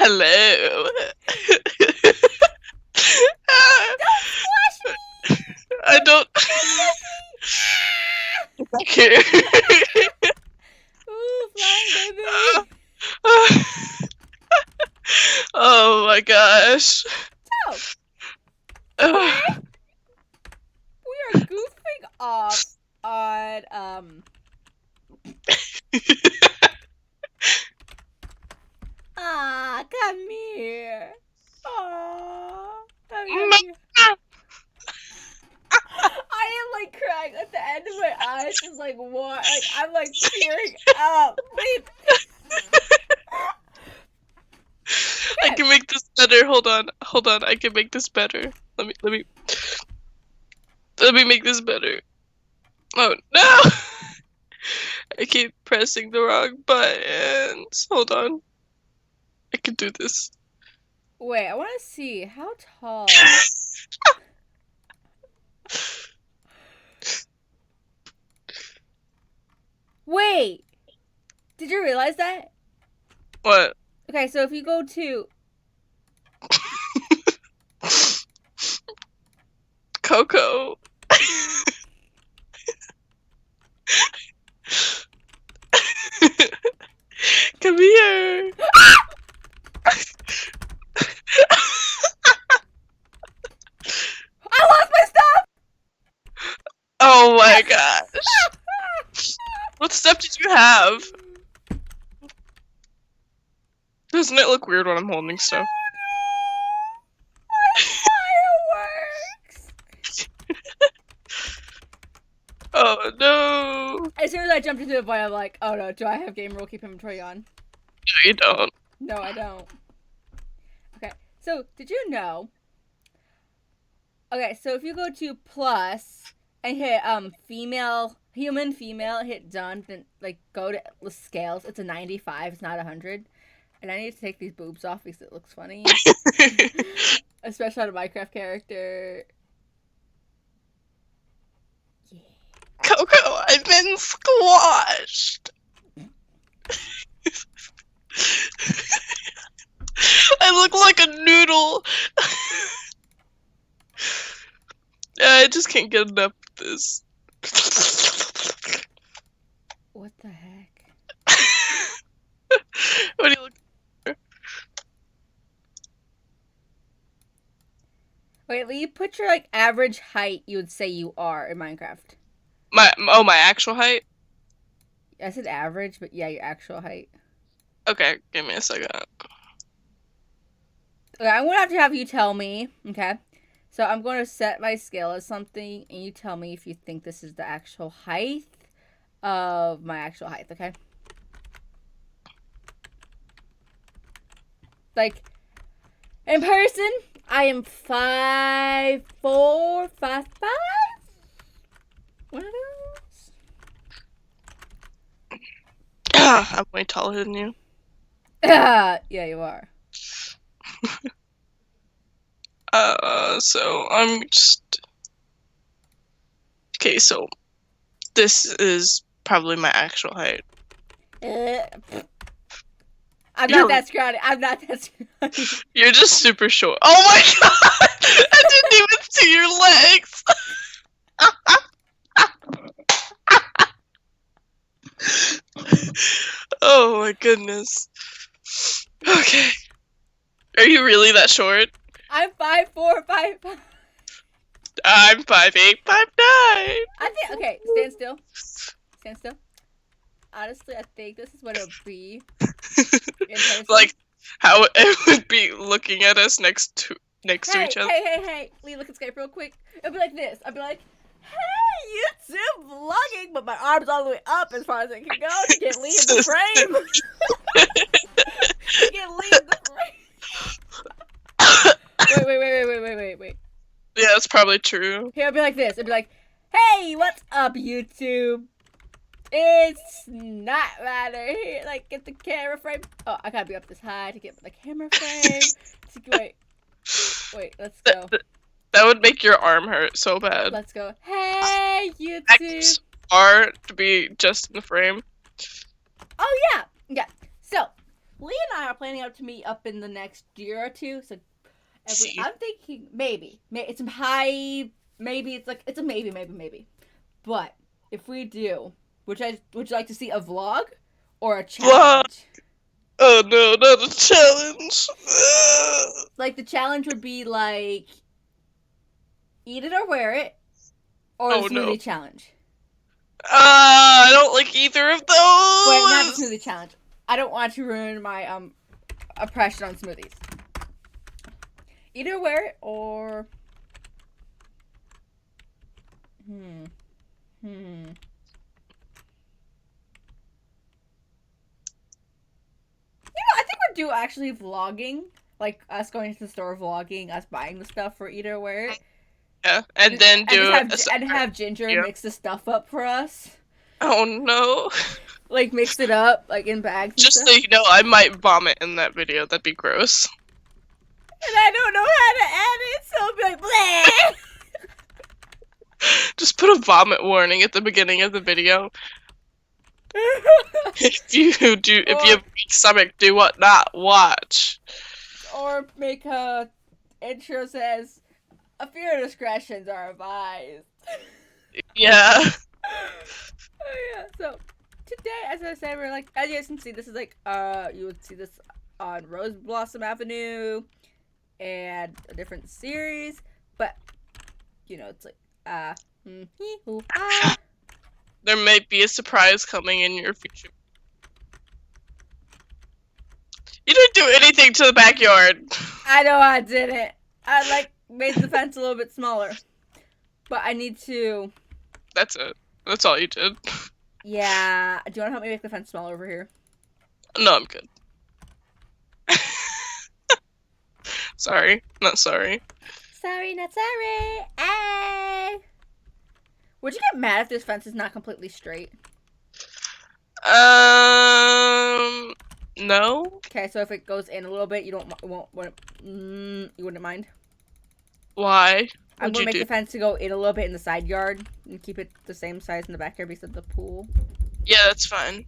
Hello. Don't squash me! I don't. Squash me! Okay. Ooh, flying baby! Oh my gosh. So, today we are goofing off on come here. Come here. I am like crying at the end of my eyes. Is like what? Like I'm like tearing up. Wait. I can make this better. Hold on. I can make this better. Let me make this better. Oh no! I keep pressing the wrong buttons. Hold on. I can do this. Wait, I want to see how tall. Wait, did you realize that? What? Okay, so if you go to Coco. Come here. I lost my stuff. Oh my gosh. What stuff did you have? Doesn't it look weird when I'm holding stuff? Fireworks. Oh no. As soon as I jumped into the void, I'm like, oh no, do I have game rule keep inventory on? No, you don't. No, I don't. Okay, so did you know? Okay, so if you go to plus and hit human female, hit done, then like go to the scales. It's a 95. It's not 100. And I need to take these boobs off because it looks funny, especially on a Minecraft character. Yeah. Coco, I've been squashed. I look like a noodle. I just can't get enough of this. What the heck? What do you look for? Wait, will you put your like average height you would say you are in Minecraft? My actual height? I said average, but yeah, your actual height. Okay, give me a second. Okay, I'm gonna have to have you tell me, okay? So I'm going to set my scale as something, and you tell me if you think this is the actual height of my actual height, okay? Like, in person, I am 5'4", 5'5". One of those. I'm way taller than you. Yeah, you are. So I'm just... Okay, so this is probably my actual height. I'm not that scrawny. You're just super short. Oh my god! I didn't even see your legs! Oh my goodness. Okay. Are you really that short? I'm 5'4", 5'5". I'm 5'8", 5'9". I think, okay, stand still. Stand still. Honestly, I think this is what it would be. Like how it would be looking at us next to each other. Hey. Lee, look at Skype real quick. It'll be like this. I'll be like, hey, YouTube vlogging, but my arm's all the way up as far as it can go to get Lee in the frame. To get Lee in the frame. Wait. Yeah, that's probably true. Here, it'll be like this. It'll be like, hey, what's up, YouTube? It's not matter here. Like, get the camera frame. Oh, I gotta be up this high to get the camera frame. Wait, let's go. That would make your arm hurt so bad. Let's go. Hey, YouTube. Hard to be just in the frame. Oh, yeah. So, Lee and I are planning out to meet up in the next year or two. So See. I'm thinking maybe it's some high. Maybe it's a maybe. But if we do, would you like to see a vlog or a Vlog. challenge? Oh no, not a challenge. Like the challenge would be like eat it or wear it, or Oh the no. smoothie challenge. I don't like either of Wait, not the those. smoothie challenge. I don't want to ruin my impression on smoothies. Either wear it or I think we're due actually vlogging, like us going to the store vlogging, us buying the stuff for eat or wear it. Yeah, and then do and have Ginger yeah. mix the stuff up for us. Oh no. Like mix it up like in bags. Just so you know, I might vomit in that video. That'd be gross. And I don't know how to edit, so I'll be like, bleh. Just put a vomit warning at the beginning of the video. If you have a weak stomach, do what not watch. Or make a intro says, "A few discretions are advised." Yeah. Oh yeah. So today, as I said, we're like, as you guys can see, this is like you would see this on Rose Blossom Avenue and a different series, but you know, it's like There might be a surprise coming in your future. You didn't do anything to the backyard. I know I didn't. I like made the fence a little bit smaller, but I need to. That's it. That's all you did. Yeah. Do you want to help me make the fence smaller over here? No, I'm good. Sorry. Not sorry. Sorry, not sorry. Hey. Would you get mad if this fence is not completely straight? No. Okay, so if it goes in a little bit, you wouldn't mind. Why? I'm gonna make the fence to go in a little bit in the side yard and keep it the same size in the backyard because of the pool. Yeah, that's fine.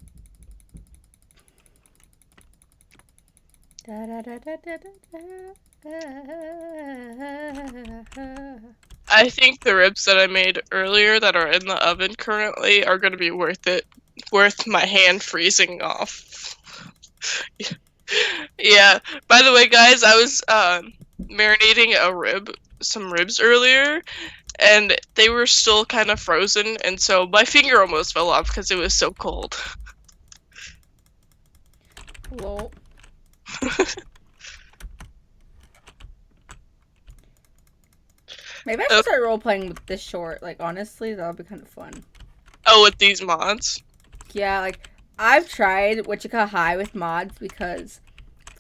I think the ribs that I made earlier that are in the oven currently are gonna be worth it. Worth my hand freezing off. Yeah. By the way, guys, I was marinating some ribs earlier, and they were still kind of frozen, and so my finger almost fell off because it was so cold. Lol. Maybe I should start role playing with this short. Like honestly, that'll be kind of fun. Oh, with these mods? Yeah, like I've tried what you call high with mods because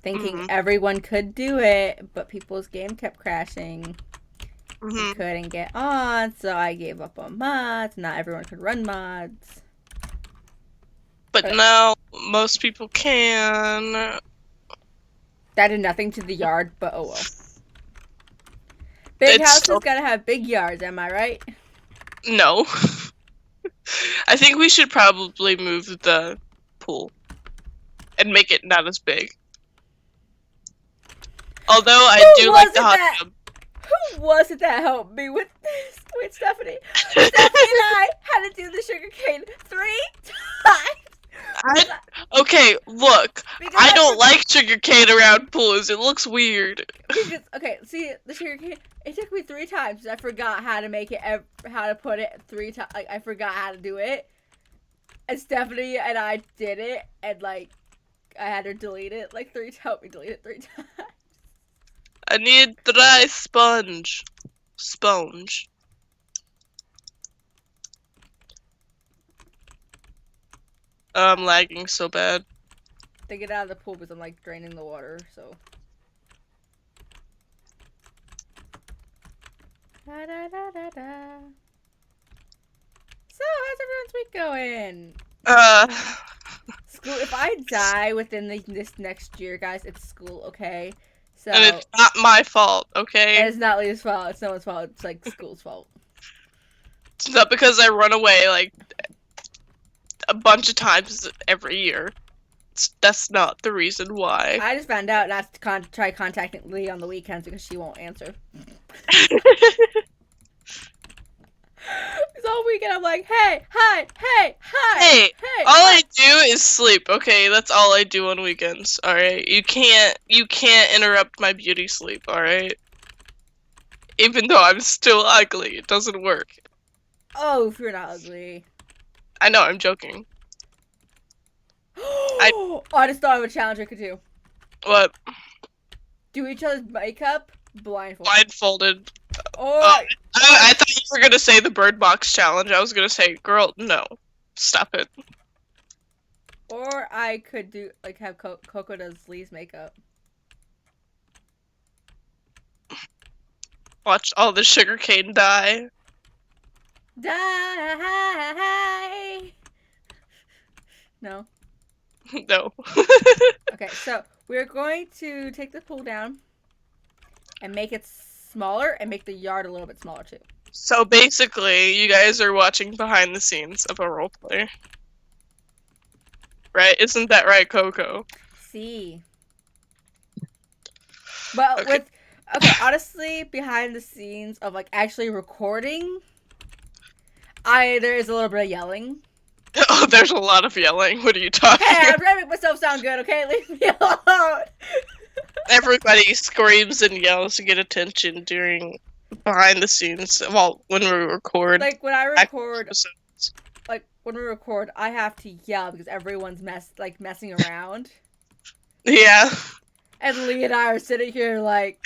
thinking everyone could do it, but people's game kept crashing. Couldn't get on, so I gave up on mods. Not everyone could run mods. But now most people can. That did nothing to the yard, but oh well. Big houses gotta have big yards, am I right? No. I think we should probably move the pool and make it not as big. Although I do like the hot tub. Who was it that helped me with this? Wait, Stephanie. Stephanie and I had to do the sugarcane 3 times. Okay, look. I don't like sugarcane around pools. It looks weird. Okay, see, the sugarcane, it took me 3 times. I forgot how to make it, how to put it 3 times. Like, I forgot how to do it. And Stephanie and I did it, and, like, I had her delete it, like, 3 times. Help me delete it 3 times. I need dry sponge. Sponge. I'm lagging so bad. They get out of the pool because I'm like draining the water, so. Da, da, da, da, da. So, how's everyone's week going? School. If I die within this next year, guys, it's school, okay? So. And it's not my fault, okay? And it's not Leah's fault. It's no one's fault. It's like school's fault. It's not because I run away like a bunch of times every year. That's not the reason why. I just found out not to try contacting Lee on the weekends because she won't answer. This whole weekend I'm like, hey, hi, hey, hi, Hey, hey. all Hi. I do is sleep. Okay, that's all I do on weekends. All right, you can't interrupt my beauty sleep. All right, even though I'm still ugly, it doesn't work. Oh, if you're not ugly. I know, I'm joking. I just thought of a challenge I could do. What? Do each other's makeup blindfolded. Blindfolded. Or I thought you were gonna say the bird box challenge. I was gonna say, girl, no, stop it. Or I could do like have Coco does Lee's makeup. Watch all the sugarcane die. Die. No. No. Okay, so we're going to take the pool down and make it smaller and make the yard a little bit smaller too. So basically, you guys are watching behind the scenes of a roleplay. Right? Isn't that right, Coco? See. But Okay. honestly, behind the scenes of like actually recording, there is a little bit of yelling. Oh, there's a lot of yelling. What are you talking Hey, I'm about? trying to make myself sound good, okay? Leave me alone. Everybody screams and yells to get attention during behind the scenes. Well, when we record. Like when I record, episodes. I have to yell because everyone's messing around. Yeah. And Lee and I are sitting here like,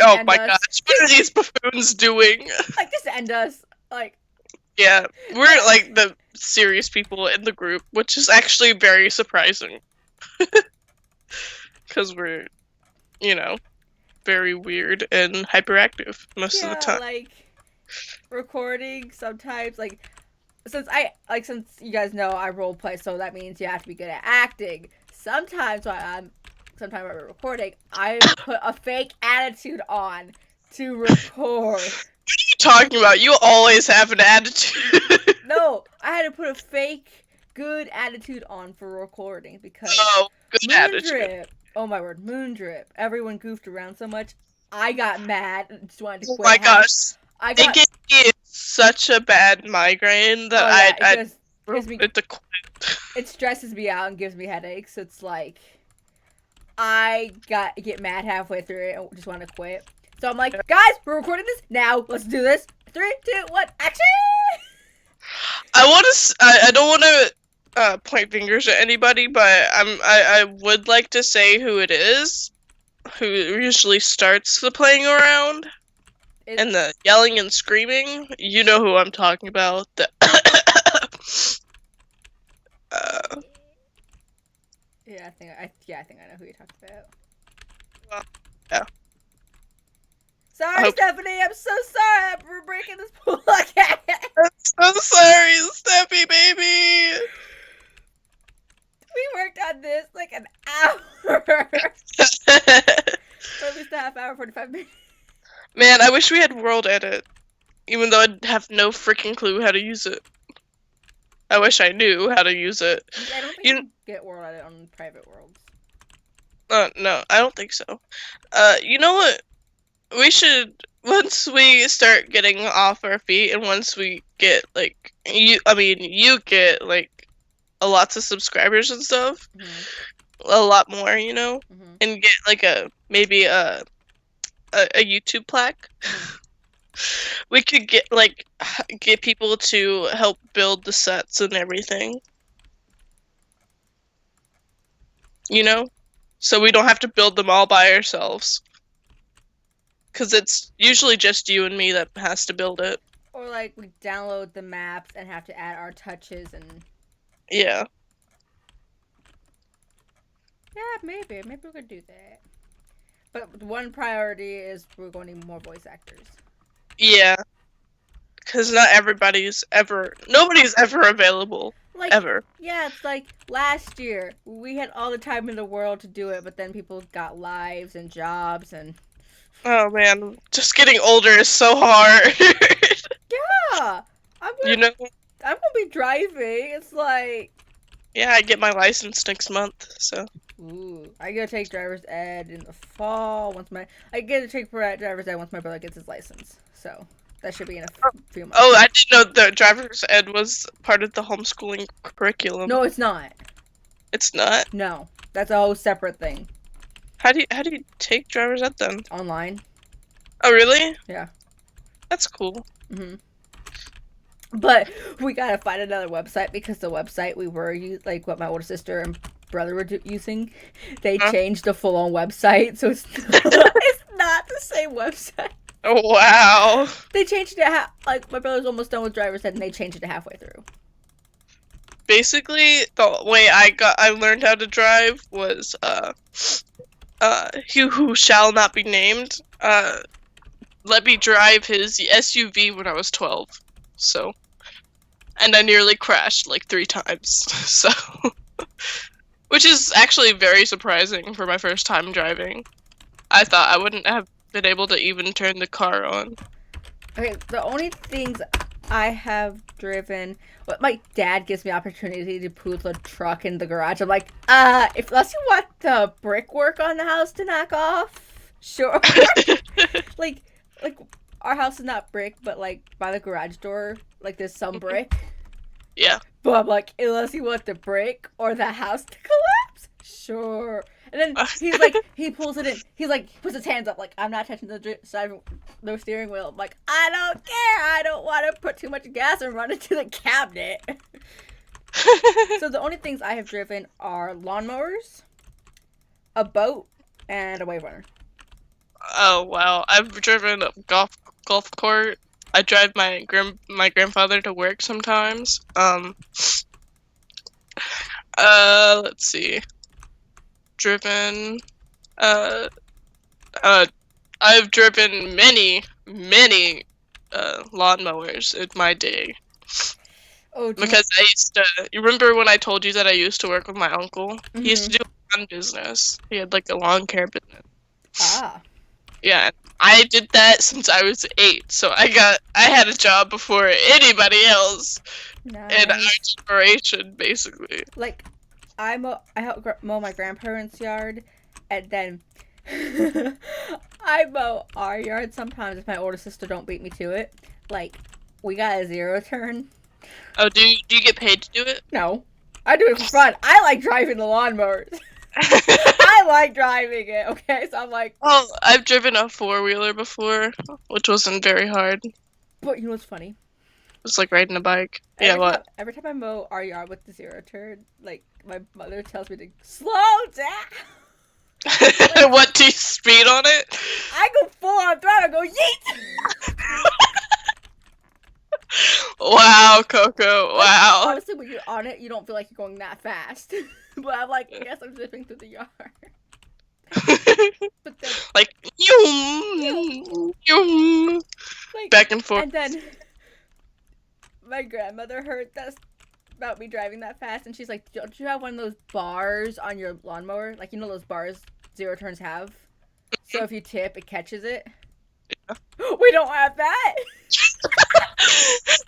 Oh my gosh, what are these buffoons doing? Like, just end us. Like, yeah, we're like the serious people in the group, which is actually very surprising. Because we're, very weird and hyperactive most of the time. Like, recording sometimes, like, since you guys know I role play, so that means you have to be good at acting. Sometimes when we're recording, I put a fake attitude on to record. What are you talking about? You always have an attitude. No, I had to put a fake good attitude on for recording because good attitude. Oh my word, moon drip. Everyone goofed around so much. I got mad and just wanted to quit. Oh my gosh. It gave me such a bad migraine that it stresses me out and gives me headaches. It's like I get mad halfway through it and just want to quit. So I'm like, guys, we're recording this now. Let's do this. 3, 2, 1, action! I don't want to point fingers at anybody, but I would like to say who it is, who usually starts the playing around and the yelling and screaming. You know who I'm talking about. Yeah, I think I know who you're talking about. Well, yeah. Sorry, Stephanie. I'm so sorry. We're breaking this pool again. I'm so sorry, Steffi, baby. We worked on this like an hour. Or at least a half hour, 45 minutes. Man, I wish we had world edit, even though I'd have no freaking clue how to use it. I wish I knew how to use it. I don't think you get world edit on private worlds. No, I don't think so. You know what? We should, once we start getting off our feet and once we get, like, you get, like, lots of subscribers and stuff. Mm-hmm. A lot more, mm-hmm. And get, like, maybe a YouTube plaque. Mm-hmm. We could get people to help build the sets and everything. So we don't have to build them all by ourselves. Because it's usually just you and me that has to build it. Or, like, we download the maps and have to add our touches and... Yeah. Yeah, maybe. Maybe we could do that. But one priority is we're going to need more voice actors. Yeah. Because nobody's ever available. Like, ever. Yeah, it's like last year. We had all the time in the world to do it, but then people got lives and jobs and... Oh man, just getting older is so hard. Yeah, I'm gonna be driving. It's like Yeah, I get my license next month, so. Ooh, I gotta take driver's ed in the fall. I get to take driver's ed once my brother gets his license. So that should be in a few Oh, months. I didn't know the driver's ed was part of the homeschooling curriculum. No, it's not. It's not. No, that's a whole separate thing. How do you take driver's ed then? Online. Oh, really? Yeah. That's cool. But we gotta find another website because the website we were like what my older sister and brother were using, they changed the full-on website, so it's it's not the same website. Oh, wow. They changed it like my brother's almost done with driver's ed, and they changed it halfway through. Basically, the way I learned how to drive was he who shall not be named let me drive his SUV when I was 12. So, and I nearly crashed like 3 times. So, which is actually very surprising for my first time driving. I thought I wouldn't have been able to even turn the car on. Okay, the only things I have driven, what my dad gives me opportunity to put the truck in the garage. I'm like, unless you want the brickwork on the house to knock off, sure. like our house is not brick, but like by the garage door, like there's some brick. Yeah. But I'm like, unless you want the brick or the house to collapse, sure. And then he's like, he pulls it in. He's like, he puts his hands up, like, I'm not touching the steering wheel. I'm like, I don't care. I don't want to put too much gas and run into the cabinet. So the only things I have driven are lawnmowers, a boat, and a wave runner. Oh wow! I've driven a golf cart. I drive my grandfather to work sometimes. Let's see. Driven. I've driven many lawnmowers in my day. Oh, because I used to. You remember when I told you that I used to work with my uncle? Mm-hmm. He used to do a lawn business. He had like a lawn care business. Ah. Yeah, I did that since I was 8, so I had a job before anybody else Nice. in our generation, basically. Like, I help mow my grandparents' yard, and then I mow our yard sometimes if my older sister don't beat me to it. Like, we got a 0 turn. Oh, do you get paid to do it? No, I do it for fun. I like driving the lawnmowers. I like driving it. Okay, so I'm like, oh, I've driven a 4-wheeler before, which wasn't very hard. It but you know what's funny? was like riding a bike. Yeah, what? Every time I mow our yard with the 0 turn, like my mother tells me to slow down. Like, what, do you speed on it? I go full on throttle, go yeet. Wow, Coco, wow. Honestly, when you're on it, you don't feel like you're going that fast. But I'm like, I guess I'm zipping through the yard. But then, like, yum, yum, like, back and forth. And then my grandmother heard that about me driving that fast, and she's like, "Don't you have one of those bars on your lawnmower? Like, you know those bars 0 turns have? So if you tip, it catches it." Yeah. We don't have that.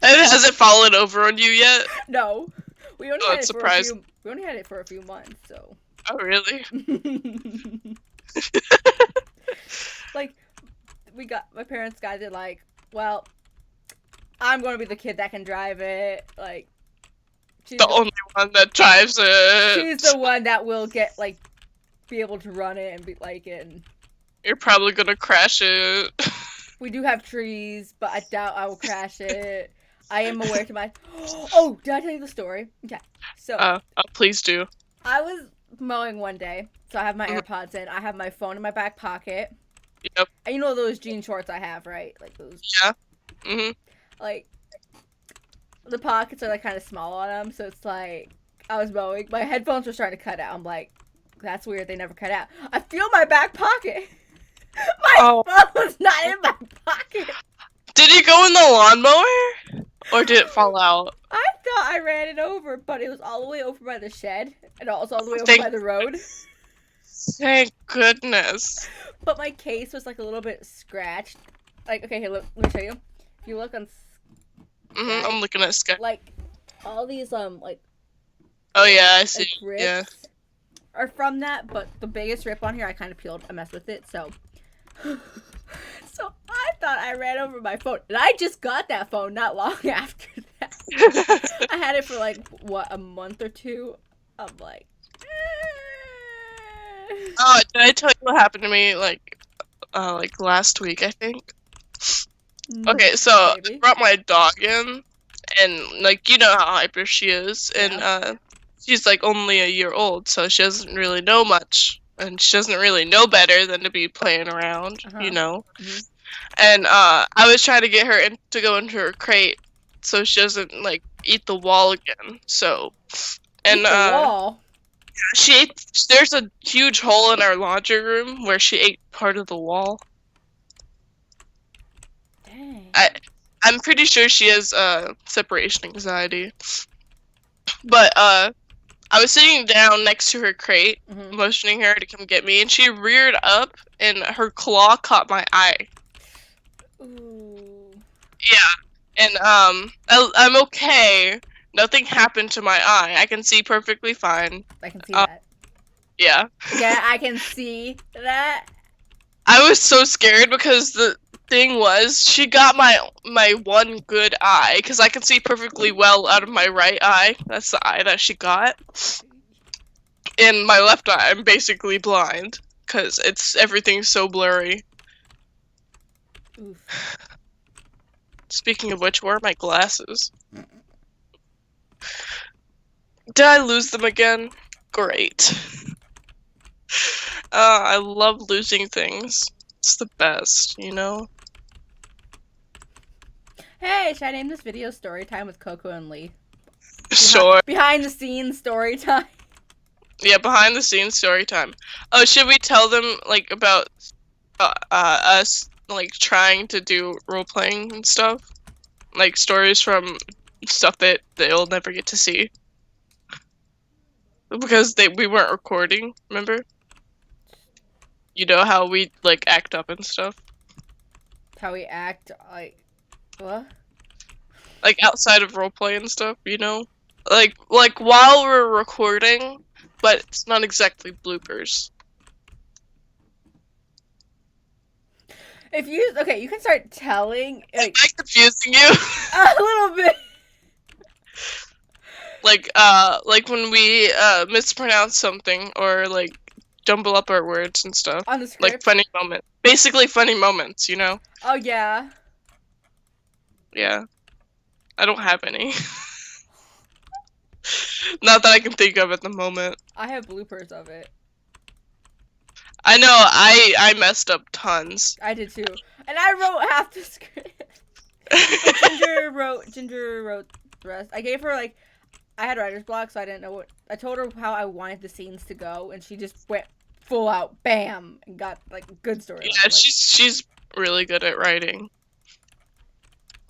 And has it fallen over on you yet? No, we only had it surprised. we only had it for a few months, so. Oh, really? Like, my parents got it, like, well, I'm gonna be the kid that can drive it. Like, she's the only one that drives it. She's the one that will get, like, be able to run it and be like it. And you're probably gonna crash it. We do have trees, but I doubt I will crash it. I am aware to my. Oh, did I tell you the story? Okay, so. Please do. I was mowing one day, so I have my AirPods in. I have my phone in my back pocket. Yep. And you know those jean shorts I have, right? Like those. Yeah. Mhm. Like, the pockets are like kind of small on them, so it's like I was mowing. My headphones were starting to cut out. I'm like, that's weird. They never cut out. I feel my back pocket. My phone's not in my pocket. Did it go in the lawnmower? Or did it fall out? I thought I ran it over, but it was all the way over by the shed. And also all the way over by the road. Thank goodness. But my case was like a little bit scratched. Like, okay, here, look, let me show you. If you look on I'm looking at Sky. like all these like Oh yeah, I see. like Yeah. rips are from that, but the biggest rip on here I kind of peeled. I messed with it, so. So I thought I ran over my phone, and I just got that phone not long after that. I had it for like what, a month or two. I'm like, Oh, did I tell you what happened to me like last week? I think. Okay, so I maybe. brought my dog in, and like you know how hyper she is, and Yeah. she's like only a year old, so she doesn't really know much, and she doesn't really know better than to be playing around, you know. Mhm. And I was trying to get her to go into her crate, so she doesn't like eat the wall again. So, and Eat the wall. she ate. There's a huge hole in our laundry room where she ate part of the wall. Dang. I'm pretty sure she has separation anxiety. But I was sitting down next to her crate, Mhm. motioning her to come get me, and she reared up, and her claw caught my eye. Ooh. Yeah, and I'm okay. Nothing happened to my eye. I can see perfectly fine. I can see that. Yeah. Yeah, I can see that. I was so scared because the thing was she got my one good eye because I can see perfectly well out of my right eye. That's the eye that she got. In my left eye, I'm basically blind because everything's so blurry. Oof. Speaking of which, where are my glasses? Did I lose them again? Great. I love losing things. It's the best, you know? Hey, should I name this video Story Time with Coco and Lee? Sure. Behind the scenes story time. Yeah, behind the scenes story time. Oh, should we tell them, like, about us, like, trying to do role-playing and stuff? Like, stories from stuff that they'll never get to see? Because we weren't recording, remember? You know how we, like, act up and stuff? How we act like what? Like, outside of roleplay and stuff, you know? Like while we're recording, but it's not exactly bloopers. If you you can start telling Am I confusing you? a little bit. Like when we mispronounce something or like jumble up our words and stuff. On the script. Like funny moments. Basically funny moments, you know? Oh yeah. Yeah. I don't have any. Not that I can think of at the moment. I have bloopers of it. I know, I messed up tons. I did too. And I wrote half the script. Ginger wrote the rest. I gave her I had writer's block, so I didn't know what. I told her how I wanted the scenes to go, and she just went full out, bam, and got a good story. Yeah, she's really good at writing.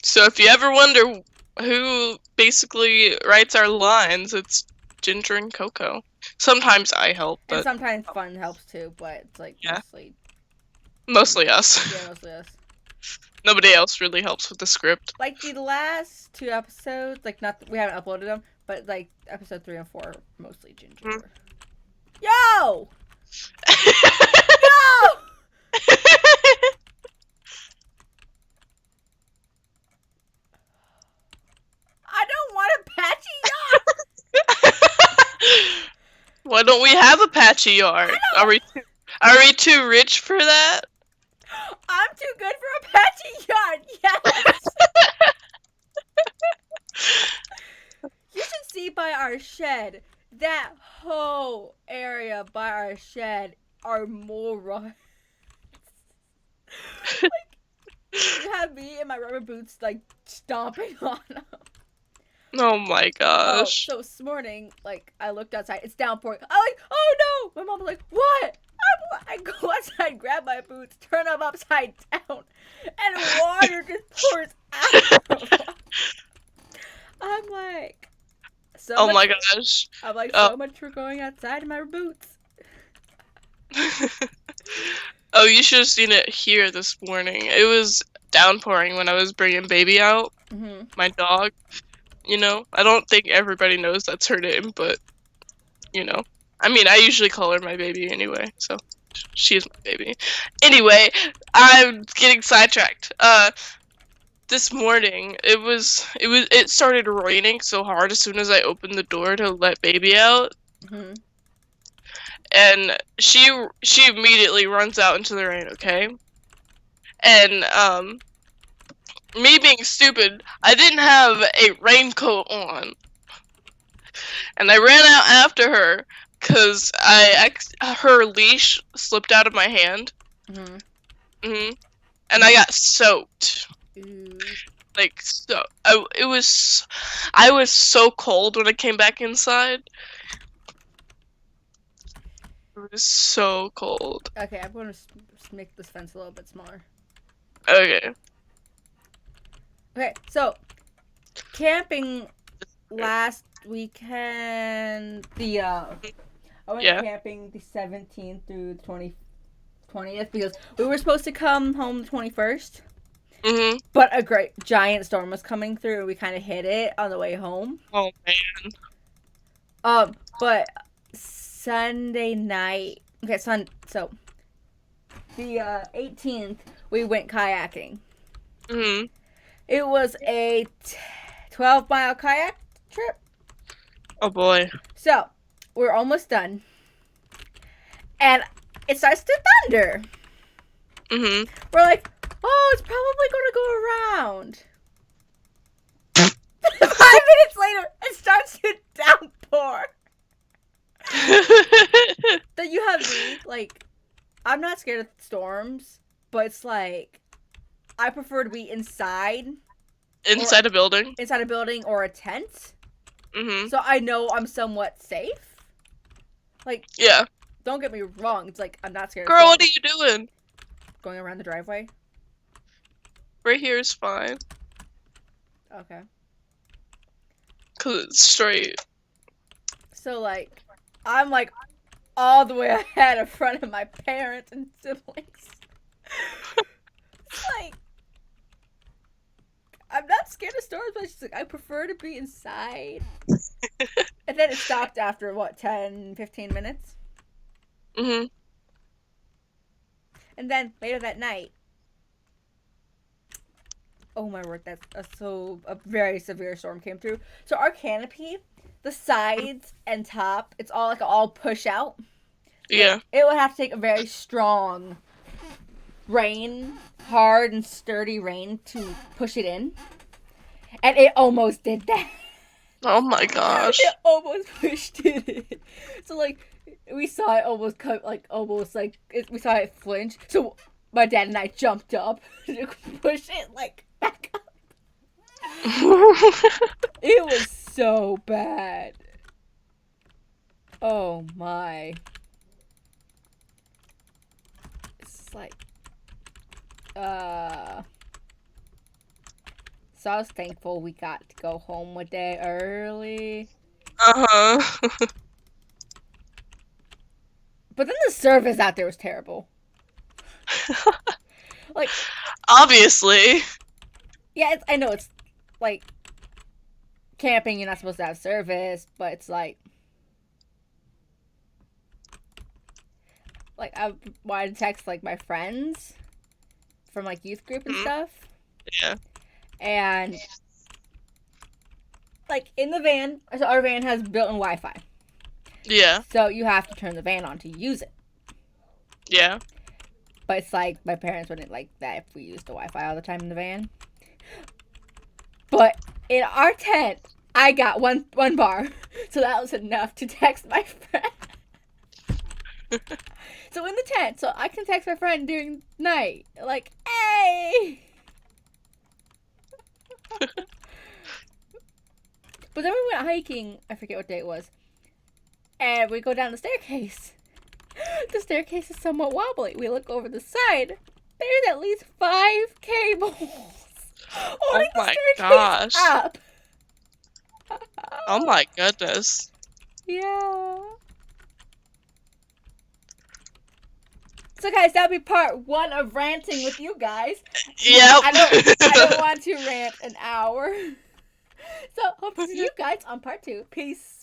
So if you ever wonder who basically writes our lines, it's Ginger and Coco. Sometimes I help, but and sometimes fun helps too, but it's mostly us. Yeah, mostly us. Nobody else really helps with the script. Like the last 2 episodes, we haven't uploaded them, but episode 3 and 4 are mostly Ginger. Mm. Yo! Yo! I don't want a patchy yard. Why don't we have a patchy yard? Are we too rich for that? I'm too good for a patchy yard. Yes. You should see by our shed. That whole area by our shed are morons. You have me in my rubber boots stomping on them. Oh my gosh. So this morning, I looked outside. It's downpouring. I'm like, oh no! My mom's like, what? I go outside, grab my boots, turn them upside down, and water just pours out. I'm like, oh my gosh. I'm like, so much for going outside in my boots. Oh, you should have seen it here this morning. It was downpouring when I was bringing Baby out. Mm-hmm. My dog. You know, I don't think everybody knows that's her name, but you know. I mean, I usually call her my baby anyway, so she is my baby. Anyway, I'm getting sidetracked. This morning it started raining so hard as soon as I opened the door to let baby out, Mm-hmm. and she immediately runs out into the rain. Okay, and me being stupid, I didn't have a raincoat on, and I ran out after her because her leash slipped out of my hand. Mm-hmm. And I got soaked. Ooh. Like, so I was so cold when I came back inside. It was so cold. Okay, I'm going to make this fence a little bit smaller. Okay. Okay, so camping last weekend, I went camping the 17th through the 20th because we were supposed to come home the 21st. Mm-hmm. But a great giant storm was coming through and we kind of hit it on the way home. Oh man. But Sunday night, okay, so the 18th we went kayaking. Mm-hmm. It was a 12-mile kayak trip. Oh boy. So, we're almost done. And it starts to thunder. Mm-hmm. We're like, oh, it's probably going to go around. 5 minutes later, it starts to downpour. Then you have me, like, I'm not scared of storms, but it's like, I prefer to be inside. Inside a building? Inside a building or a tent. Mm-hmm. So I know I'm somewhat safe. Like, yeah. Don't get me wrong. It's like, I'm not scared Girl, what are you doing? Going around the driveway. Right here is fine. Okay. Cause it's straight. So, like, I'm, like, all the way ahead in front of my parents and siblings. It's like, I'm not scared of storms, but it's just like, I prefer to be inside. And then it stopped after, 10, 15 minutes? Mm-hmm. And then, later that night, oh my word, a very severe storm came through. So our canopy, the sides and top, it's all push out. Yeah. It would have to take a very strong rain, hard and sturdy rain to push it in. And it almost did that. Oh my gosh. It almost pushed it in. So, like, we saw it we saw it flinch. So my dad and I jumped up to push it, like, back up. It was so bad. Oh my. It's like, so I was thankful we got to go home a day early. Uh-huh. But then the service out there was terrible. Like, obviously. Yeah, I know it's like camping, you're not supposed to have service, but it's like I wanted to text like my friends from like youth group and stuff. Yeah. And like in the van, so our van has built-in Wi-Fi. Yeah. So you have to turn the van on to use it. Yeah. But it's like my parents wouldn't like that if we used the Wi-Fi all the time in the van. But in our tent, I got one bar, so that was enough to text my friend. So in the tent, so I can text my friend during night, like, hey. But then we went hiking. I forget what day it was, and we go down the staircase. The staircase is somewhat wobbly. We look over the side. There's at least 5 cables holding the staircase up. Oh my goodness. Yeah. So guys, that'll be part 1 of ranting with you guys. Yep. I don't want to rant an hour. So hope to see you guys on part 2. Peace.